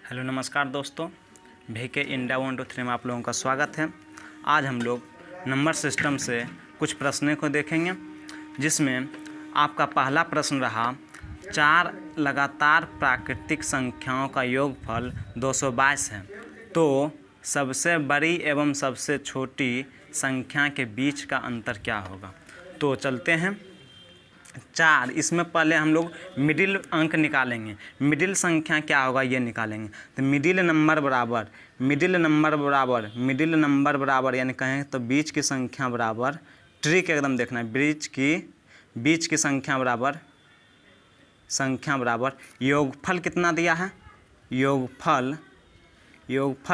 Hello नमस्कार दोस्तों, VK India 1 2 3 में आप लोगों का स्वागत है। आज हम लोग नंबर सिस्टम से कुछ प्रश्नों को देखेंगे, जिसमें आपका पहला प्रश्न रहा 4 लगातार प्राकृतिक संख्याओं का योगफल 222 है, तो सबसे बड़ी एवं सबसे छोटी संख्या के बीच का अंतर क्या होगा। तो चलते हैं 4, इसमें पहले हम लोग मिडिल अंक निकालेंगे। मिडिल संख्या क्या होगा ये निकालेंगे। तो मिडिल नंबर बराबर यानी कहें तो बीच की संख्या बराबर, ट्रिक एकदम देखना है, बीच की संख्या बराबर योगफल कितना दिया है, योगफल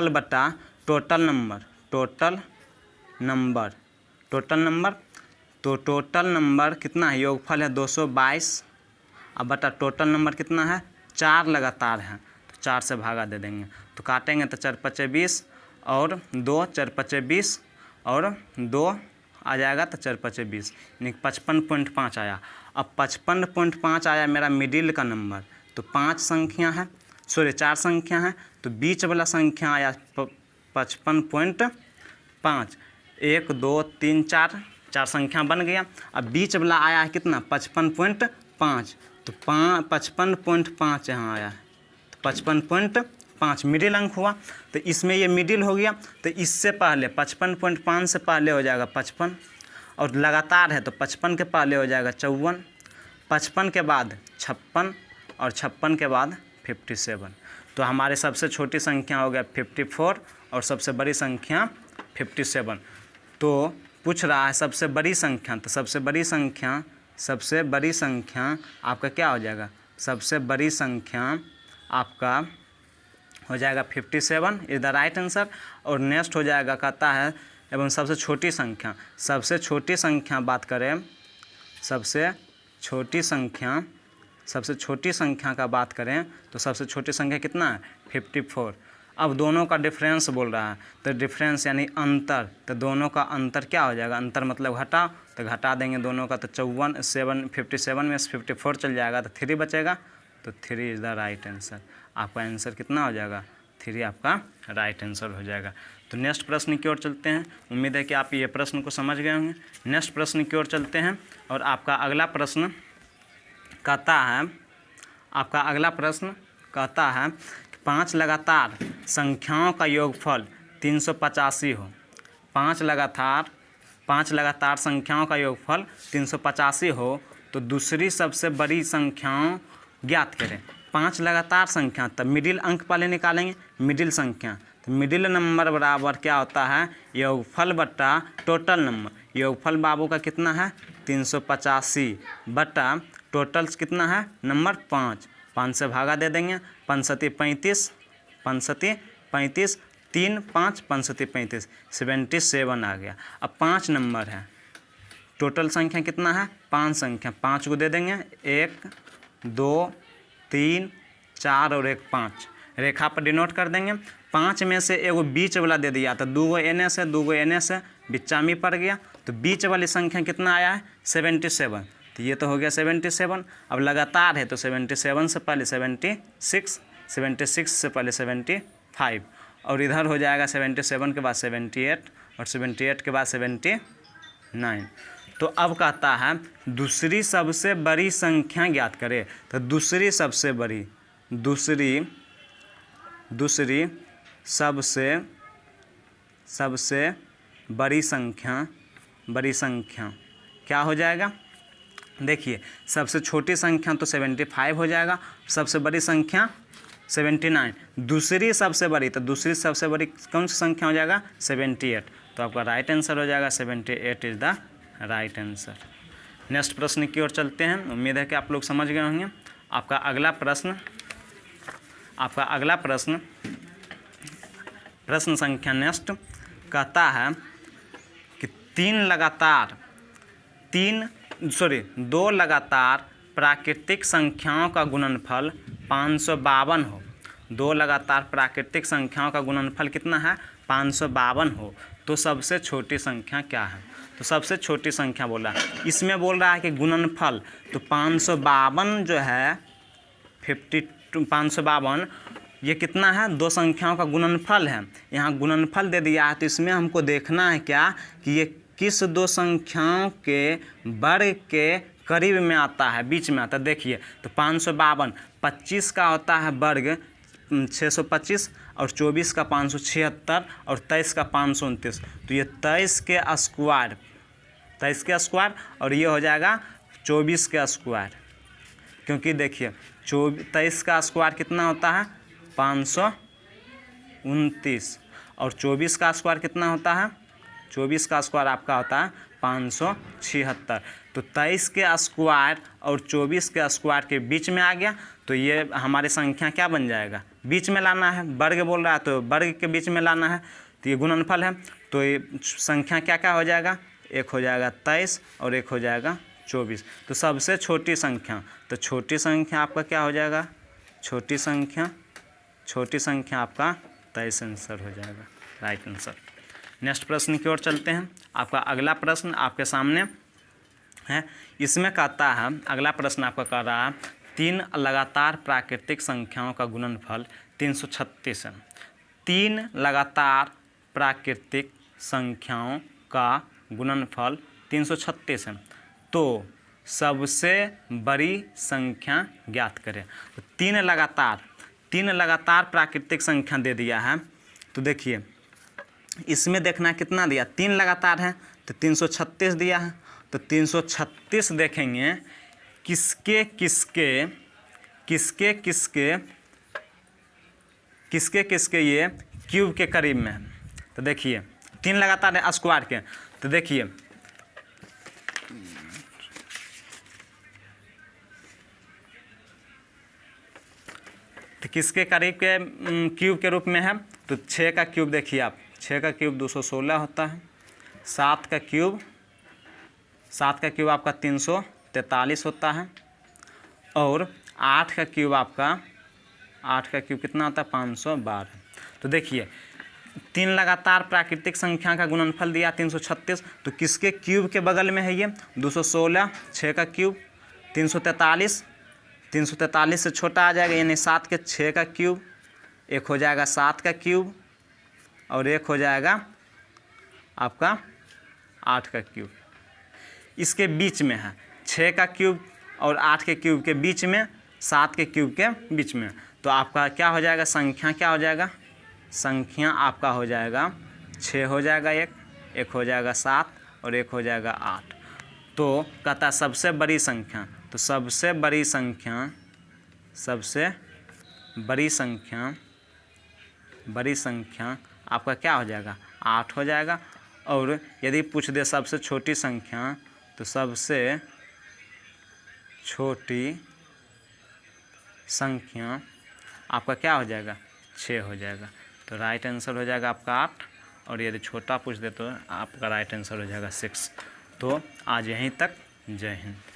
बटा टोटल नंबर। तो टोटल नंबर कितना है, योगफल है 222, अब बटा टोटल नंबर कितना है, 4 लगातार है, तो 4 से भागा दे देंगे। तो काटेंगे तो 4 5 20 और 2 4 5 20 और 2 आ जाएगा, तो 4 5 20 यानी 55.5 आया। अब 55.5 आया मेरा मिडिल का नंबर। तो 4 संख्या है, तो बीच वाला संख्या आया 55.5। 1 2 3 4 संख्या बन गया। अब बीच वाला आया है कितना, 55.5, तो 55.5 यहाँ आया है, तो 55.5 मिडिल अंक हुआ। तो इसमें ये मिडिल हो गया। तो इससे पहले 55.5 से पहले हो जाएगा 55, और लगातार है तो 55 के पहले हो जाएगा 54, 55 के बाद 56 और 56 के बाद 57। तो हमारे सबसे छोटी संख्या हो गया 54 और सबसे बड़ी संख्या 57। तो पूछ रहा है सबसे बड़ी संख्या, तो सबसे बड़ी संख्या आपका क्या हो जाएगा, सबसे बड़ी संख्या आपका हो जाएगा 57 इज द राइट आंसर। और नेक्स्ट हो जाएगा, कहता है एवं सबसे छोटी संख्या बात करें, सबसे छोटी संख्या का बात करें तो सबसे छोटी संख्या कितना है, 54। अब दोनों का डिफरेंस बोल रहा है, तो डिफरेंस यानी अंतर, तो दोनों का अंतर क्या हो जाएगा, अंतर मतलब घटा, तो घटा देंगे दोनों का, तो 57 में 54 चल जाएगा, तो 3 बचेगा, तो 3 इज़ द राइट आंसर। आपका आंसर कितना हो जाएगा, 3 आपका राइट आंसर हो जाएगा। तो नेक्स्ट प्रश्न की ओर चलते हैं। उम्मीद है कि आप ये प्रश्न को समझ गए होंगे। नेक्स्ट प्रश्न की ओर चलते हैं, और आपका अगला प्रश्न कहता है 5 लगातार संख्याओं का योगफल 385 हो। 5 लगातार संख्याओं का योगफल 385 हो, तो दूसरी सबसे बड़ी संख्याओं ज्ञात करें। 5 लगातार संख्या, तब मिडिल अंक पहले निकालेंगे, मिडिल संख्या। तो मिडिल नंबर बराबर क्या होता है, योगफल बटा टोटल नंबर। योगफल बाबू का कितना है, 385 बटा टोटल कितना है, नंबर 5 से भागा दे देंगे। 5 सती 35, 3 5 5 सती 35, 77 आ गया। अब 5 नंबर है, टोटल संख्या कितना है, 5 संख्या, 5 को दे देंगे, 1 2 3 4 और 1 5, रेखा पर डिनोट कर देंगे। 5 में से एगो बीच वाला दे दिया, तो 2 एने से बिच्चा में पड़ गया, तो बीच वाली संख्या कितना आया है, 77। तो ये तो हो गया 77। अब लगातार है तो 77 से पहले 76 से पहले 75, और इधर हो जाएगा 77 के बाद 78 और 78 के बाद 79। तो अब कहता है दूसरी सबसे बड़ी संख्या ज्ञात करें। तो दूसरी सबसे बड़ी संख्या क्या हो जाएगा, देखिए सबसे छोटी संख्या तो 75 हो जाएगा, सबसे बड़ी संख्या 79, दूसरी सबसे बड़ी कौन सी संख्या हो जाएगा, 78। तो आपका राइट आंसर हो जाएगा 78 is the right answer. Next प्रश्न की ओर चलते हैं। उम्मीद है कि आप लोग समझ गए होंगे। आपका अगला प्रश्न संख्या नेक्स्ट कहता है कि 2 लगातार प्राकृतिक संख्याओं का गुणनफल 552 हो। 2 लगातार प्राकृतिक संख्याओं का गुणनफल कितना है, 552 हो, तो सबसे छोटी संख्या क्या है। तो सबसे छोटी संख्या बोला, इसमें बोल रहा है कि गुणनफल, तो 552 जो है 552 ये कितना है, दो संख्याओं का गुणनफल है। यहाँ गुणनफल दे दिया है तो इसमें हमको देखना है क्या कि ये किस दो संख्याओं के वर्ग के करीब में आता है, बीच में आता है। देखिए तो 552, 25 का होता है वर्ग 625 और 24 का 576 और 23 का 529। तो ये 23 के स्क्वायर, 23 के स्क्वायर और ये हो जाएगा 24 के स्क्वायर, क्योंकि देखिए 23 का स्क्वायर कितना होता है 529 और 24 का स्क्वायर कितना होता है, 24 का स्क्वायर आपका होता है 576। तो 23 के स्क्वायर और 24 के स्क्वायर के बीच में आ गया। तो ये हमारी संख्या क्या बन जाएगा, बीच में लाना है, वर्ग बोल रहा है तो वर्ग के बीच में लाना है। तो ये गुणनफल है तो ये संख्या क्या क्या हो जाएगा, एक हो जाएगा 23 और एक हो जाएगा 24। तो सबसे छोटी संख्या, तो छोटी संख्या आपका क्या हो जाएगा, छोटी संख्या आपका 23 आंसर हो जाएगा, राइट आंसर। नेक्स्ट प्रश्न की ओर चलते हैं। आपका अगला प्रश्न आपके सामने है। इसमें कहता है, अगला प्रश्न आपका कह रहा है 3 लगातार प्राकृतिक संख्याओं का गुणनफल 336 है। 3 लगातार प्राकृतिक संख्याओं का गुणनफल 336 है, तो सबसे बड़ी संख्या ज्ञात करें। तो 3 लगातार प्राकृतिक संख्या दे दिया है। तो देखिए इसमें देखना कितना दिया, 3 लगातार है तो 336 दिया है। तो 336 देखेंगे किसके किसके ये क्यूब के करीब में है। तो देखिए 3 लगातार है स्क्वायर के, तो देखिए तो किसके करीब के क्यूब के रूप में है। तो 6 का क्यूब देखिए आप, 6 का क्यूब 216 होता है। 7 का क्यूब आपका 343 होता है। और 8 का क्यूब कितना होता है 512। तो देखिए 3 लगातार प्राकृतिक संख्या का गुणनफल दिया 336, तो किसके क्यूब के बगल में है ये 216, 6 का क्यूब 343 से छोटा आ जाएगा, यानी 7 के 6 का क्यूब, एक हो जाएगा 7 का क्यूब और एक हो जाएगा आपका 8 का क्यूब। इसके बीच में है 6 का क्यूब और 8 के क्यूब के बीच में 7 के क्यूब के बीच में। तो आपका क्या हो जाएगा, संख्या क्या हो जाएगा, संख्या आपका हो जाएगा 6 हो जाएगा, एक हो जाएगा 7 और एक हो जाएगा 8। तो कहता है सबसे बड़ी संख्या, तो सबसे बड़ी संख्या आपका क्या हो जाएगा 8 हो जाएगा। और यदि पूछ दे सबसे छोटी संख्या, तो सबसे छोटी संख्या आपका क्या हो जाएगा 6 हो जाएगा। तो राइट आंसर हो जाएगा आपका 8, और यदि छोटा पूछ दे तो आपका राइट आंसर हो जाएगा 6। तो आज यहीं तक, जय हिंद।